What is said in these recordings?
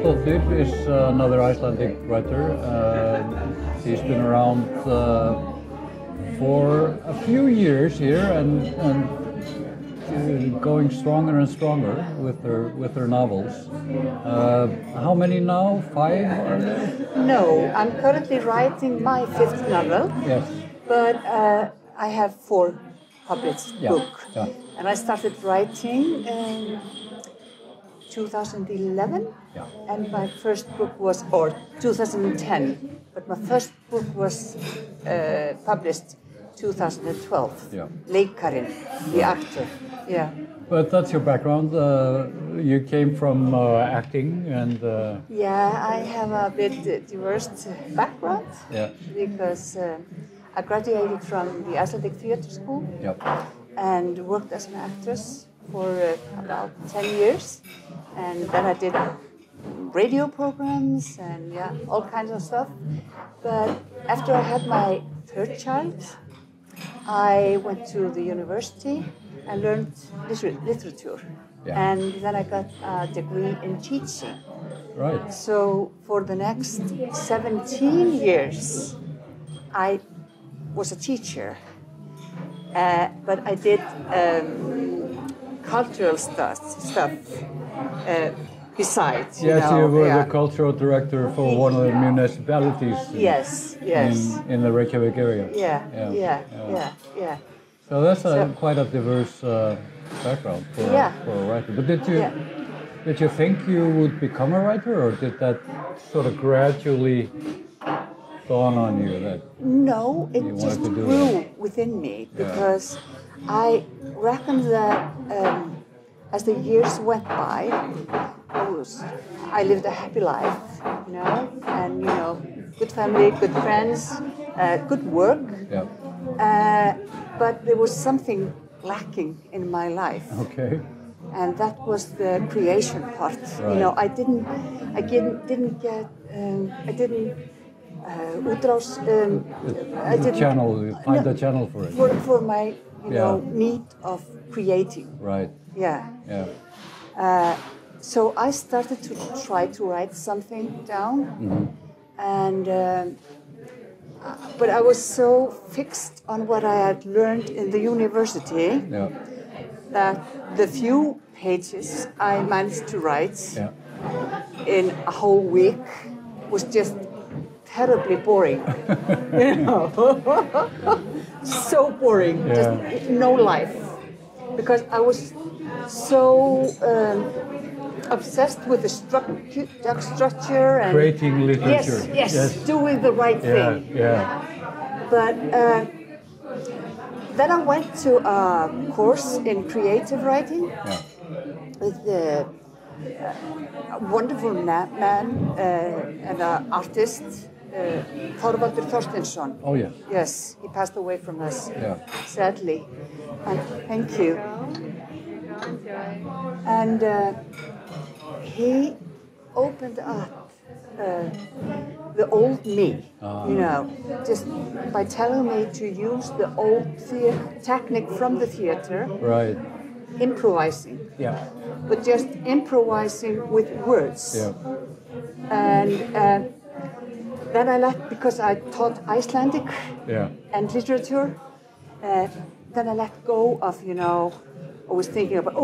Pálsdóttir is another Icelandic writer. She's been around for a few years here and going stronger and stronger with her novels. How many now? 5 are there? No, I'm currently writing my 5th novel. Yes. But I have 4 published books. Yeah. And I started writing in 2011. Yeah. And my first book was, or 2010. But my first book was published 2012. Yeah. Leikarinn, the actor. Yeah. But that's your background. You came from acting and... Yeah, I have a bit diverse background. Yeah. Because I graduated from the Icelandic Theatre School. Yep. And worked as an actress for about 10 years. And then I did radio programs and all kinds of stuff. But after I had my 3rd child, I went to the university and learned literature. Yeah. And then I got a degree in teaching. Right. So for the next 17 years, I was a teacher. But I did cultural stuff besides. Yes, you were the cultural director for one of the municipalities. Yes. In the Reykjavik area. Yeah. So that's quite a diverse background for a writer. But did you think you would become a writer, or did that sort of gradually dawn on you that? No, it just grew within me because I reckon that as the years went by, I lived a happy life, and good family, good friends, good work. Yeah. But there was something lacking in my life. Okay. And that was the creation part. Right. I didn't get útrás. Find the channel for it. For my need of creating. Right. Yeah. So I started to try to write something down, and but I was so fixed on what I had learned in the university that the few pages I managed to write in a whole week was just terribly boring. So boring, just no life. Because I was so obsessed with the structure and creating literature. Yes, doing the right thing. Yeah. But then I went to a course in creative writing with a wonderful man and an artist, Thorst. Oh yes. Yes, he passed away from us, sadly. And thank you. And he opened up the old me, just by telling me to use the old technique from the theater, right? Improvising, but just improvising with words. And then I left because I taught Icelandic and literature. Then I let go of, always thinking about,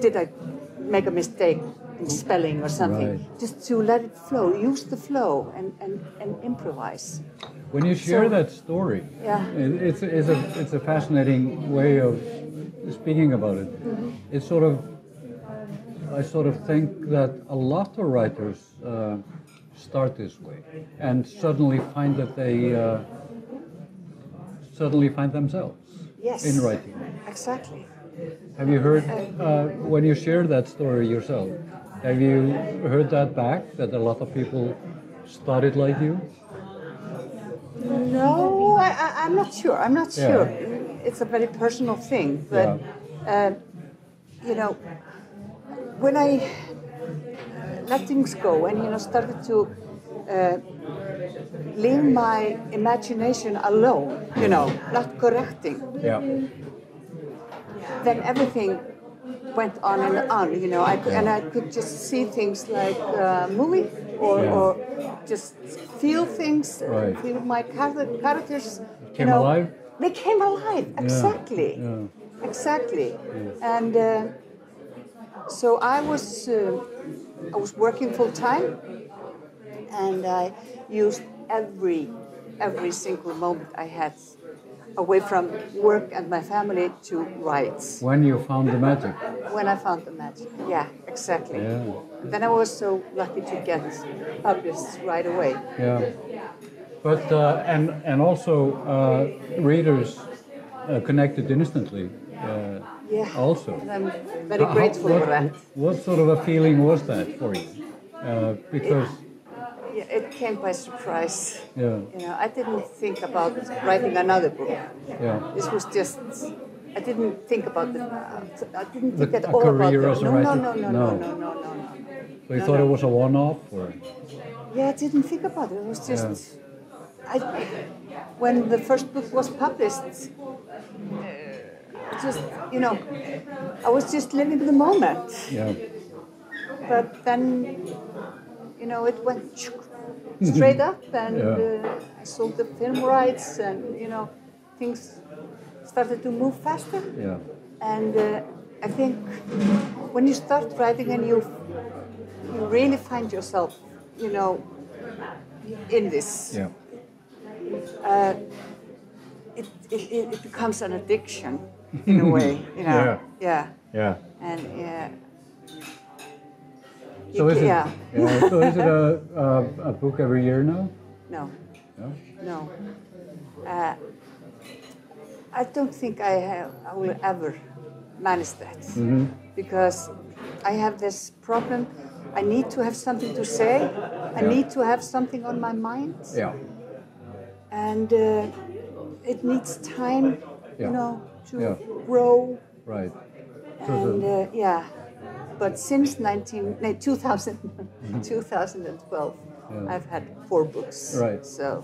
did I make a mistake in spelling or something? Right. Just to let it flow, use the flow and improvise. When you share that story, it's a fascinating way of speaking about it. It's I sort of think that a lot of writers start this way and suddenly find that they find themselves in writing. Exactly. Have you heard, when you share that story yourself, have you heard that back, that a lot of people started like you? No, I'm not sure. I'm not sure. It's a very personal thing, but when I let things go and started to leave my imagination alone, not correcting, then everything went on and on, you know. And I could just see things like a movie or just feel things, feel my characters. Came alive? They came alive, exactly. Yeah. Exactly. And so I was working full time, and I used every single moment I had away from work and my family to write. When you found the magic. When I found the magic, yeah, exactly. Yeah. Then I was so lucky to get published right away. Yeah. But and also readers connected instantly. Also. And I'm very grateful for that. What sort of a feeling was that for you? Because it came by surprise. Yeah. You know, I didn't think about writing another book. Yeah. This was just. I didn't think about it. I didn't think at a all about career it. as a No. writer? So you thought it was a one-off, or? Yeah, I didn't think about it. It was just. When the first book was published, just, you know, I was just living the moment. Yeah. But then, you know, it went straight up, and I sold the film rights, and, you know, things started to move faster. Yeah. And I think when you start writing and you really find yourself, you know, in this. Yeah. It becomes an addiction in a way, you know. Yeah. And So is it? So is it a book every year now? No. No. No. I don't think I will ever manage that, because I have this problem. I need to have something to say. I need to have something on my mind. Yeah. And it needs time, you know, to grow. Right. And but since 2012, I've had 4 books. Right. So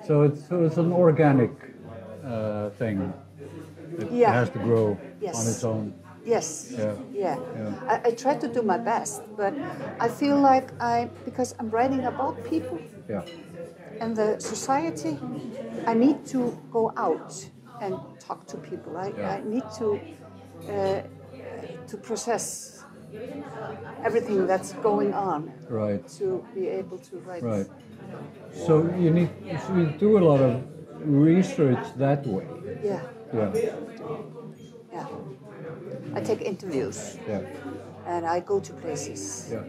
So it's an organic thing. It has to grow on its own. Yes. Yeah. I try to do my best, but I feel like because I'm writing about people. Yeah. And the society, I need to go out and talk to people. I need to process everything that's going on. Right. To be able to write. Right. So you do a lot of research that way. Yeah. Yeah. Yeah. I take interviews. Yeah. And I go to places. Yeah.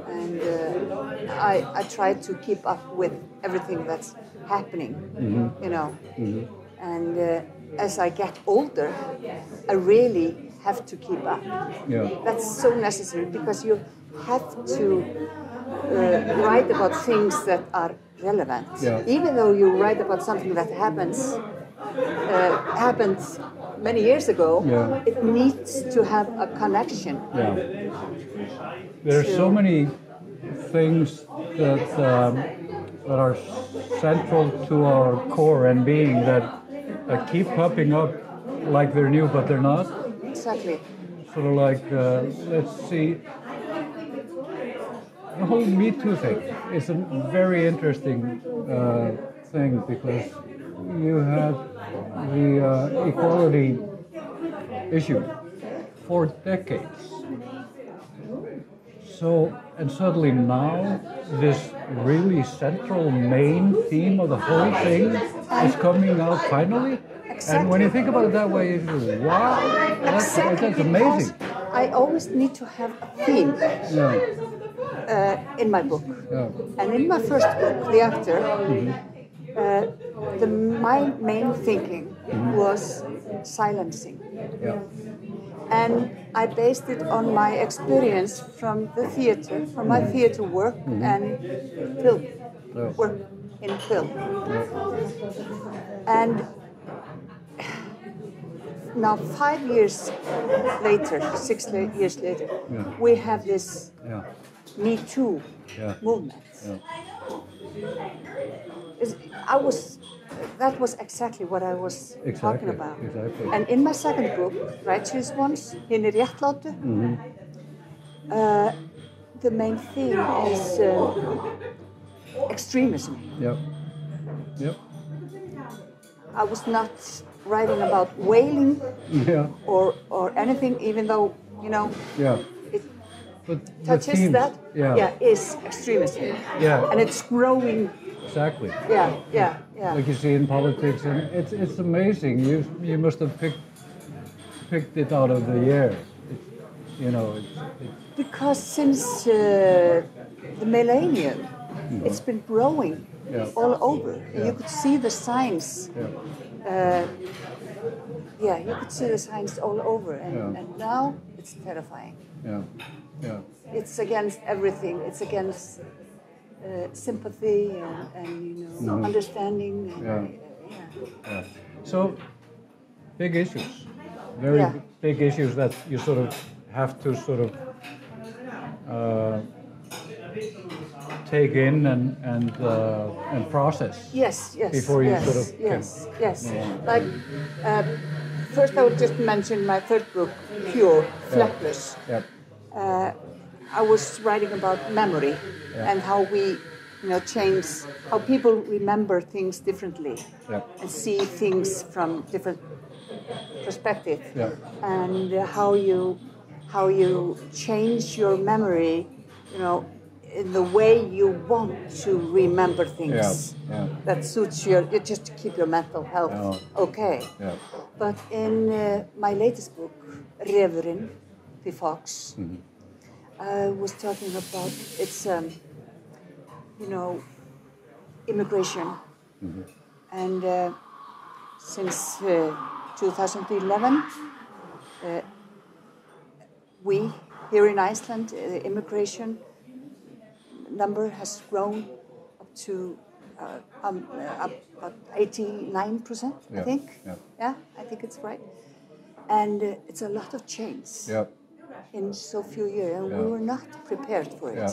And I try to keep up with everything that's happening, you know. And as I get older, I really have to keep up. Yeah. That's so necessary, because you have to write about things that are relevant. Yeah. Even though you write about something that happened many years ago, it needs to have a connection. Yeah. There are so many things that are central to our core and being that keep popping up like they're new, but they're not. Exactly. Sort of like, let's see, the whole Me Too thing is a very interesting thing, because you have the equality issue for decades. So, and suddenly now, this really central main theme of the whole thing is coming out finally. Exactly. And when you think about it that way, you go, wow, that's amazing. I always need to have a theme in my book. Yeah. And in my first book, The Actor, my main thinking was silencing. Yeah. And I based it on my experience from the theater, from my theater work and film, work in film. And now 5 years later, 6 years later, we have this Me Too movement. I was that was exactly what I was talking about. Exactly. And in my second book, Righteous Ones, Hinir réttlátu, the main theme is extremism. Yep. Yep. I was not writing about wailing or anything, even though, it touches that. Is extremism. Yeah. And it's growing. Exactly. Yeah. Like you see in politics, and it's amazing. You must have picked it out of the air. Because since the millennium, it's been growing all over. Yeah. You could see the signs. You could see the signs all over, and now it's terrifying. Yeah. It's against everything. It's against sympathy and understanding. Yeah. So big issues, very big issues that you sort of have to sort of take in and process. Yes. Before you sort of yes. Like first, I would just mention my third book, Pure, Fleckless. Yep. I was writing about memory and how we, change, how people remember things differently and see things from different perspectives, and how you change your memory, in the way you want to remember things that suits just to keep your mental health okay. Yeah. But in my latest book, Refurinn, the Fox, I was talking about it's immigration, and since 2011, we here in Iceland, the immigration number has grown up to about 89%, I think. Yeah, I think it's right. And it's a lot of change in so few years, and we were not prepared for it.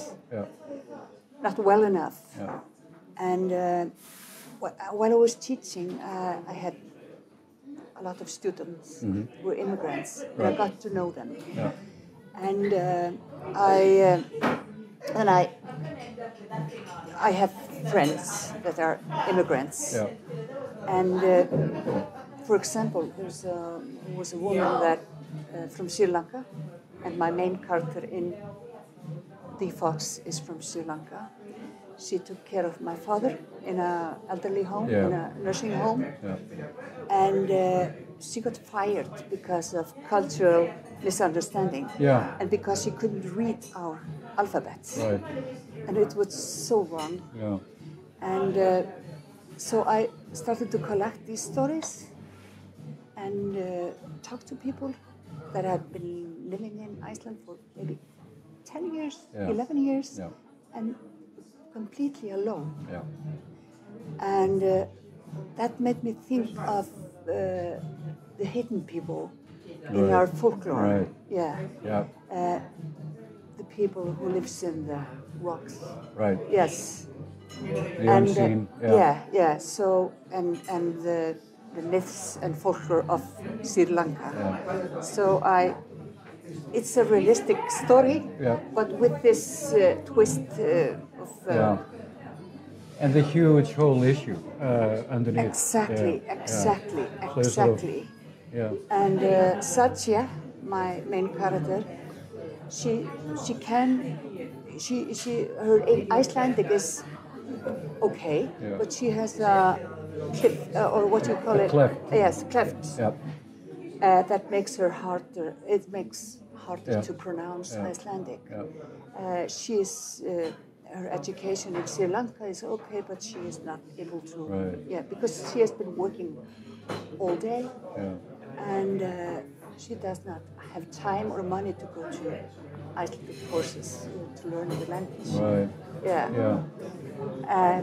Not well enough. And while I was teaching, I had a lot of students who were immigrants, and I got to know them. And I have friends that are immigrants. And for example, there was a woman that from Sri Lanka, and my main character in The Fox is from Sri Lanka. She took care of my father in an elderly home, in a nursing home. And she got fired because of cultural misunderstanding. And because she couldn't read our alphabets. And it was so wrong. And so I started to collect these stories and talk to people that had been living in Iceland for maybe 10 years, 11 years, and completely alone. And that made me think of the hidden people in our folklore. The people who lives in the rocks. Yes. The unseen. So and the myths and folklore of Sri Lanka. So it's a realistic story, but with this twist of. And the huge whole issue underneath. Exactly. And Satya, my main character, her Icelandic is okay, but she has a cliff, or what you call it? Cleft. Yes, cleft. That makes her harder. It makes harder to pronounce Icelandic. Her education in Sri Lanka is okay, but she is not able to. Because she has been working all day, and she does not have time or money to go to Icelandic courses to learn the language.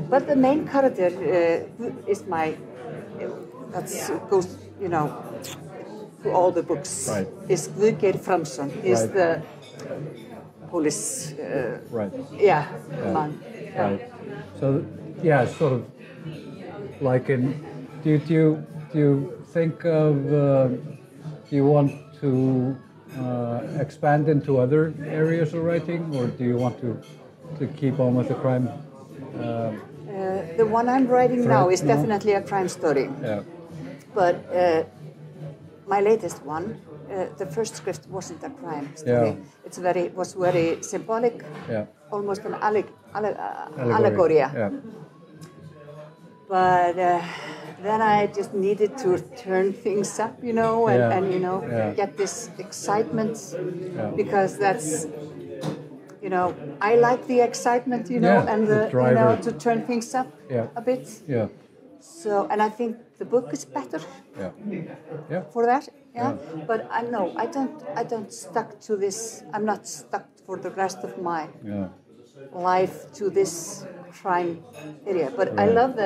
But the main character is my. That goes, to all the books. Is Guðgeir Framsson. Is the police. Man. So sort of like in Do you think of? Do you want to expand into other areas of writing, or do you want to keep on with the crime? The one I'm writing now is definitely a crime story. Yeah. But my latest one, the first script wasn't a crime story. Yeah. It was very symbolic, Yeah. almost an allegory. Yeah. But then I just needed to turn things up, and get this excitement, because that's, I like the excitement, and the driver. To turn things up a bit. Yeah. So, and I think the book is better for that. Yeah. But I don't stuck to this. I'm not stuck for the rest of my life to this crime area. But I love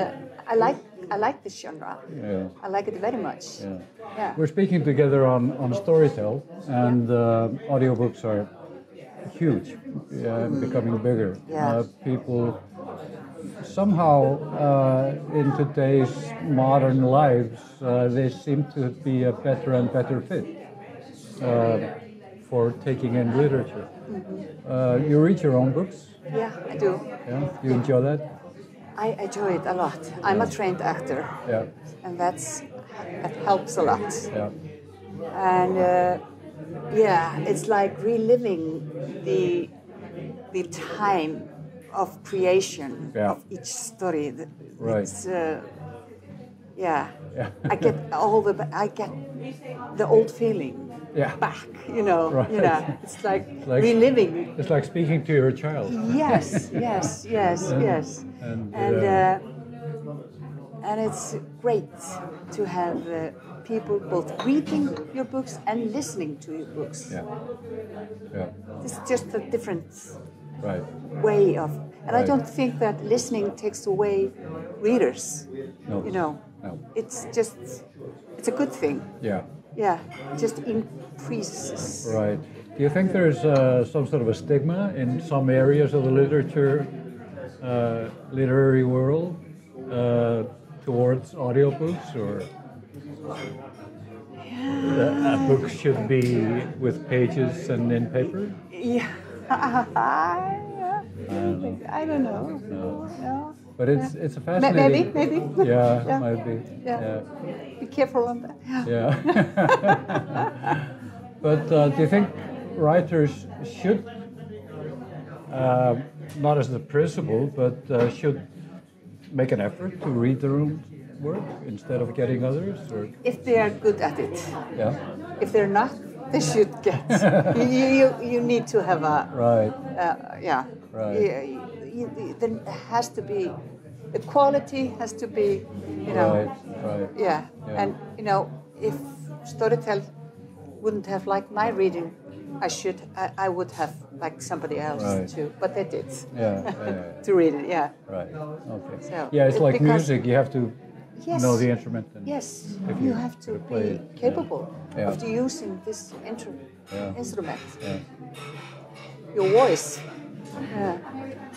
I like this genre. Yeah. I like it very much. Yeah. Yeah. We're speaking together on Storytel, and audiobooks are huge, becoming bigger. Yeah. People somehow in today's modern lives, they seem to be a better and better fit for taking in literature. Mm-hmm. You read your own books? Yeah, I do. Yeah, you enjoy that? I enjoy it a lot. I'm a trained actor, and that helps a lot. Yeah. And it's like reliving the time of creation of each story. Right. It's, I get the old feeling back. Right. It's like reliving. It's like speaking to your child. Yes. And it's great to have people both reading your books and listening to your books. Yeah. It's just a different way of, and I don't think that listening takes away readers. No. No. It's a good thing. Yeah. Yeah, just increases. Right. Do you think there's some sort of a stigma in some areas of the literary world towards audiobooks, or a book should be with pages and in paper? Yeah. I don't know. No. But it's a fascinating. Maybe. Yeah, might be. Yeah. Be careful on that. Yeah. But do you think writers should, not as a principle, but should make an effort to read their own work instead of getting others? Or? If they are good at it. Yeah. If they're not, they should get. you need to have a. Right. Right. There has to be, the quality has to be, Right. Yeah. And if Storytel wouldn't have liked my reading, I would have liked somebody else too. But they did. To read it. Yeah. Right. Okay. So, it's like music. You have to know the instrument. And you have to be capable of using this instrument. Yeah. Your voice. Yeah.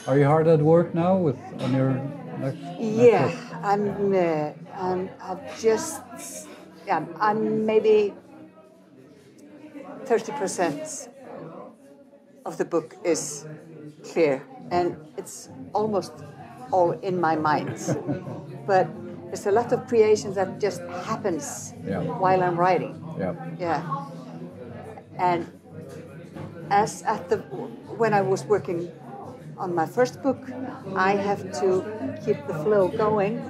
Are you hard at work now on your next? Yeah, I'm maybe 30% of the book is clear, and it's almost all in my mind. But there's a lot of creation that just happens while I'm writing. Yeah. And when I was working on my first book, I have to keep the flow going,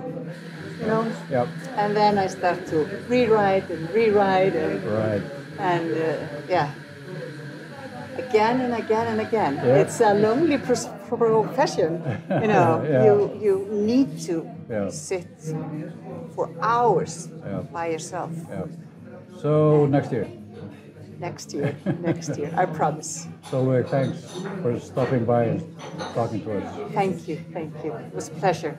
and then I start to rewrite and again and again and again. It's a lonely profession, You need to sit for hours by yourself. So next year. Next year, I promise. Sólveig, thanks for stopping by and talking to us. Thank you. It was a pleasure.